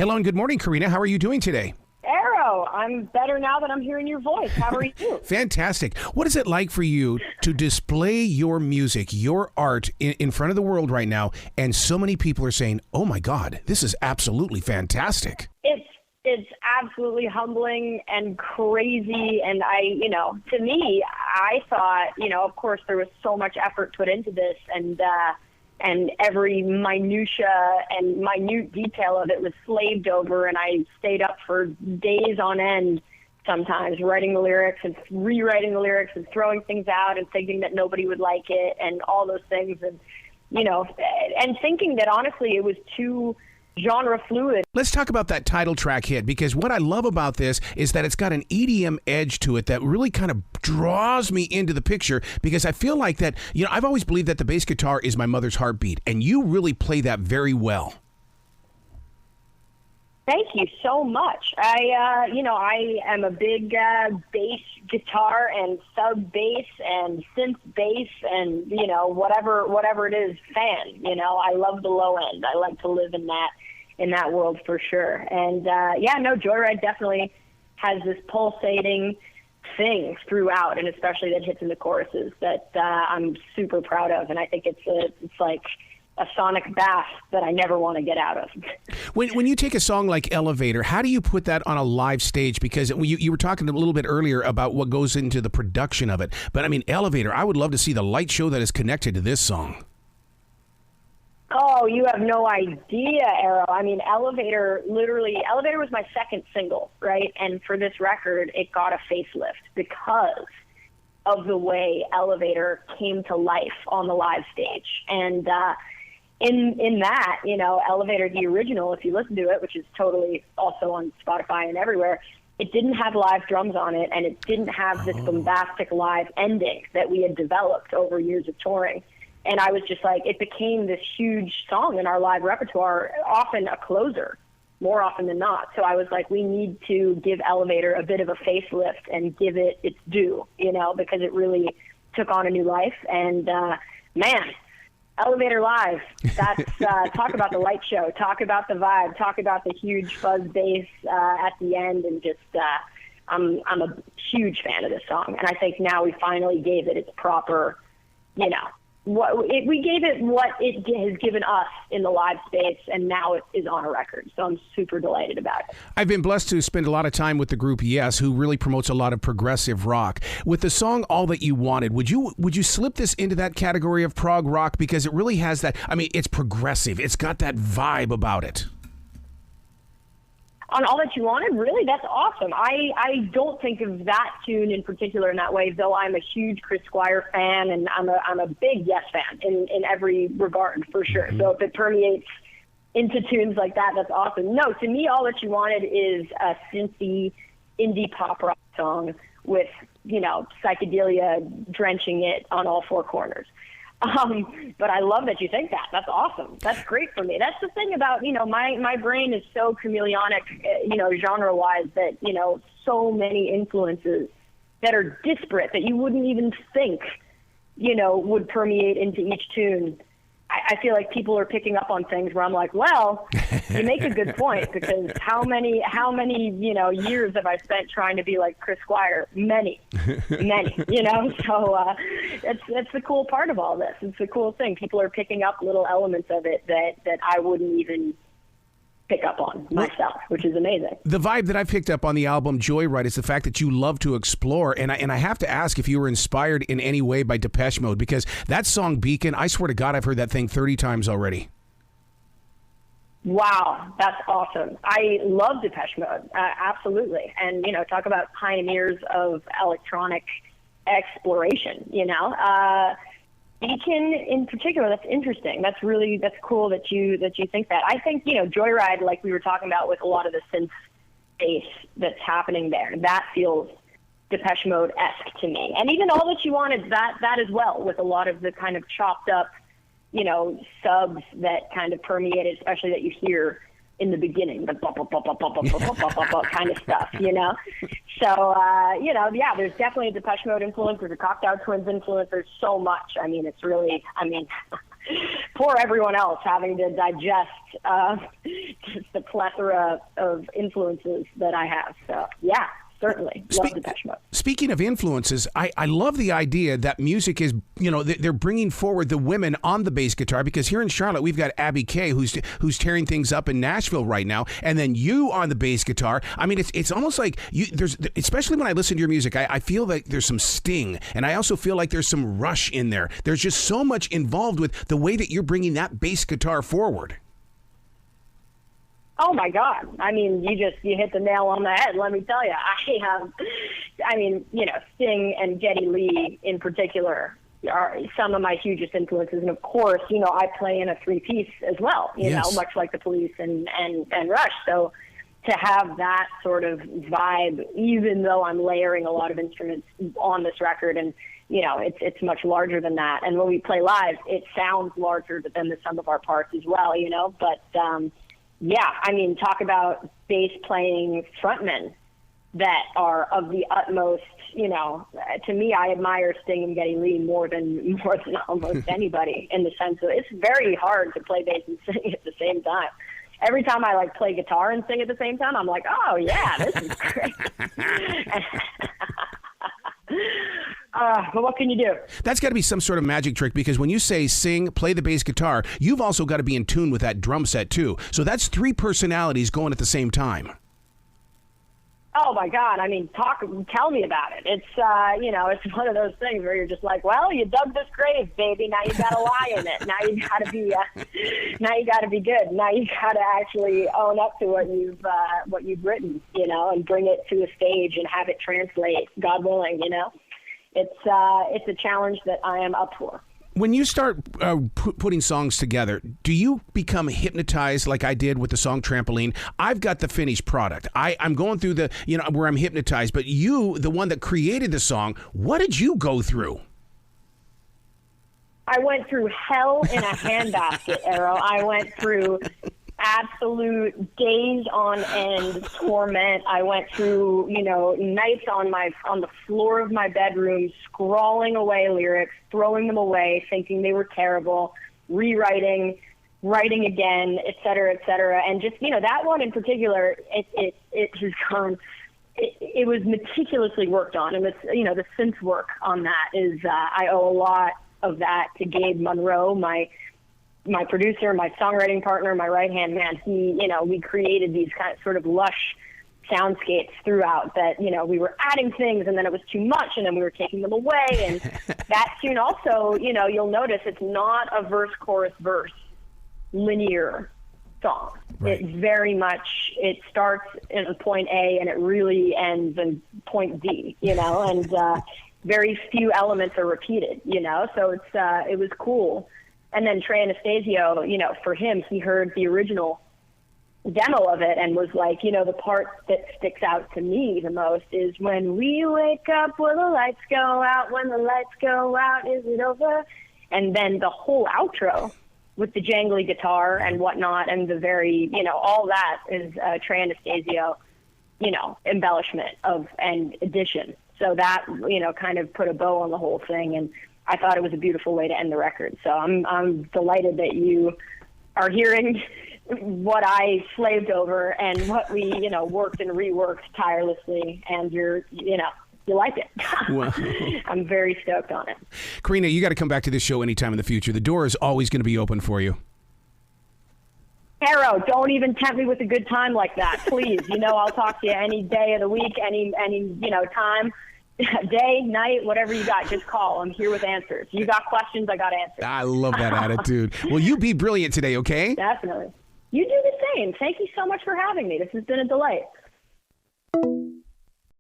Hello and good morning, Karina. How are you doing today? Arrow, I'm better now that I'm hearing your voice. How are you? Fantastic. What is it like for you to display your music, your art in front of the world right now, and so many people are saying, oh my God, this is absolutely fantastic? It's absolutely humbling and crazy, and to me, I thought, of course there was so much effort put into this, and every minutia and minute detail of it was slaved over, and I stayed up for days on end sometimes writing the lyrics and rewriting the lyrics and throwing things out and thinking that nobody would like it and all those things, and and thinking that honestly it was too genre fluid. Let's talk about that title track hit, because what I love about this is that it's got an EDM edge to it that really kind of draws me into the picture, because I feel like that, I've always believed that the bass guitar is my mother's heartbeat, and you really play that very well. Thank you so much. I am a big bass guitar and sub bass and synth bass and, whatever it is fan. I love the low end. I like to live in that world for sure. And Joyride definitely has this pulsating thing throughout, and especially that hits in the choruses that I'm super proud of. And I think it's like a sonic bath that I never want to get out of. When you take a song like Elevator, how do you put that on a live stage? Because you were talking a little bit earlier about what goes into the production of it. But I mean, Elevator, I would love to see the light show that is connected to this song. Oh, you have no idea, Arrow. I mean, Elevator was my second single, right? And for this record, it got a facelift because of the way Elevator came to life on the live stage. And in that, Elevator, the original, if you listen to it, which is totally also on Spotify and everywhere, it didn't have live drums on it, and it didn't have this bombastic live ending that we had developed over years of touring. And I was just like, it became this huge song in our live repertoire, often a closer, more often than not. So I was like, we need to give Elevator a bit of a facelift and give it its due, because it really took on a new life. And man, Elevator Live, that's talk about the light show, talk about the vibe, talk about the huge fuzz bass at the end, and just I'm a huge fan of this song. And I think now we finally gave it its proper, we gave it what it has given us in the live space, and now it is on a record. So I'm super delighted about it. I've been blessed to spend a lot of time with the group Yes, who really promotes a lot of progressive rock. With the song All That You Wanted, would you slip this into that category of prog rock? Because it really has that, it's progressive. It's got that vibe about it. On All That You Wanted, really? That's awesome. I don't think of that tune in particular in that way, though I'm a huge Chris Squire fan, and I'm a big Yes fan in every regard, for sure. Mm-hmm. So if it permeates into tunes like that, that's awesome. No, to me, All That You Wanted is a synthy indie pop rock song with, psychedelia drenching it on all four corners. But I love that you think that. That's awesome. That's great for me. That's the thing about, my brain is so chameleonic, genre-wise, that, so many influences that are disparate that you wouldn't even think, would permeate into each tune. I feel like people are picking up on things where I'm like, well, you make a good point, because how many, years have I spent trying to be like Chris Squire? Many, so it's the cool part of all this. It's the cool thing. People are picking up little elements of it that I wouldn't even pick up on myself, which is amazing. The vibe that I picked up on the album Joyride is the fact that you love to explore, and I have to ask if you were inspired in any way by Depeche Mode, because that song Beacon, I swear to God, I've heard that thing 30 times already. Wow, that's awesome. I love Depeche Mode, absolutely. And, talk about pioneers of electronic exploration, Beacon in particular, that's interesting. That's cool that you think that. I think, Joyride, like we were talking about with a lot of the synth bass that's happening there, that feels Depeche Mode-esque to me. And even All That You Wanted, that as well, with a lot of the kind of chopped up, subs that kind of permeated, especially that you hear in the beginning, the kind of stuff, So, there's definitely a Depeche Mode influence. There's a Cocteau Twins influence. There's so much. It's really, poor everyone else having to digest just the plethora of influences that I have. So, yeah. Certainly. Love Depeche Mode. Speaking of influences, I love the idea that music is, they're bringing forward the women on the bass guitar, because here in Charlotte, we've got Abby Kay, who's tearing things up in Nashville right now, and then you on the bass guitar. I mean, it's almost like especially when I listen to your music, I feel like there's some sting, and I also feel like there's some rush in there. There's just so much involved with the way that you're bringing that bass guitar forward. Oh my God. I mean, you hit the nail on the head. Let me tell you, Sting and Geddy Lee in particular are some of my hugest influences. And of course, I play in a 3-piece as well, much like the Police and Rush. So to have that sort of vibe, even though I'm layering a lot of instruments on this record, and it's much larger than that. And when we play live, it sounds larger than the sum of our parts as well, but, yeah, I mean, talk about bass playing frontmen that are of the utmost, to me, I admire Sting and Geddy Lee more than almost anybody, in the sense that it's very hard to play bass and sing at the same time. Every time I play guitar and sing at the same time, I'm like, oh yeah, this is great. But what can you do? That's got to be some sort of magic trick, because when you say sing, play the bass guitar, you've also got to be in tune with that drum set too. So that's 3 personalities going at the same time. Oh my God! I mean, tell me about it. It's it's one of those things where you're just like, well, you dug this grave, baby. Now you got to lie in it. Now you got to be, good. Now you got to actually own up to what you've written, and bring it to a stage and have it translate. God willing, It's a challenge that I am up for. When you start putting songs together, do you become hypnotized like I did with the song Trampoline? I've got the finished product. I'm going through where I'm hypnotized, but you, the one that created the song, what did you go through? I went through hell in a handbasket, Arrow. I went through absolute days on end torment. I went through, nights on the floor of my bedroom, scrawling away lyrics, throwing them away, thinking they were terrible, rewriting, writing again, et cetera, et cetera. And just, that one in particular, it has gone, it was meticulously worked on. And it's, the synth work on that is, I owe a lot of that to Gabe Monroe, my producer, my songwriting partner, my right-hand man. We created these kind of sort of lush soundscapes throughout that, we were adding things and then it was too much and then we were taking them away. And that tune also, you'll notice it's not a verse, chorus, verse linear song. Right. It very much, it starts in point A and it really ends in point D, and very few elements are repeated, so it was cool. And then Trey Anastasio, for him, he heard the original demo of it and was like, the part that sticks out to me the most is when we wake up, will the lights go out? When the lights go out, is it over? And then the whole outro with the jangly guitar and whatnot, and the very, all that is Trey Anastasio, embellishment and addition. So that, kind of put a bow on the whole thing. And I thought it was a beautiful way to end the record. So I'm delighted that you are hearing what I slaved over and what we, worked and reworked tirelessly, and you like it. Wow. I'm very stoked on it. Karina, you got to come back to this show anytime in the future. The door is always going to be open for you. Arrow, don't even tempt me with a good time like that, please. I'll talk to you any day of the week, any time. Day, night, whatever you got, just call. I'm here with answers. You got questions, I got answers. I love that attitude. Well, you be brilliant today, okay? Definitely. You do the same. Thank you so much for having me. This has been a delight.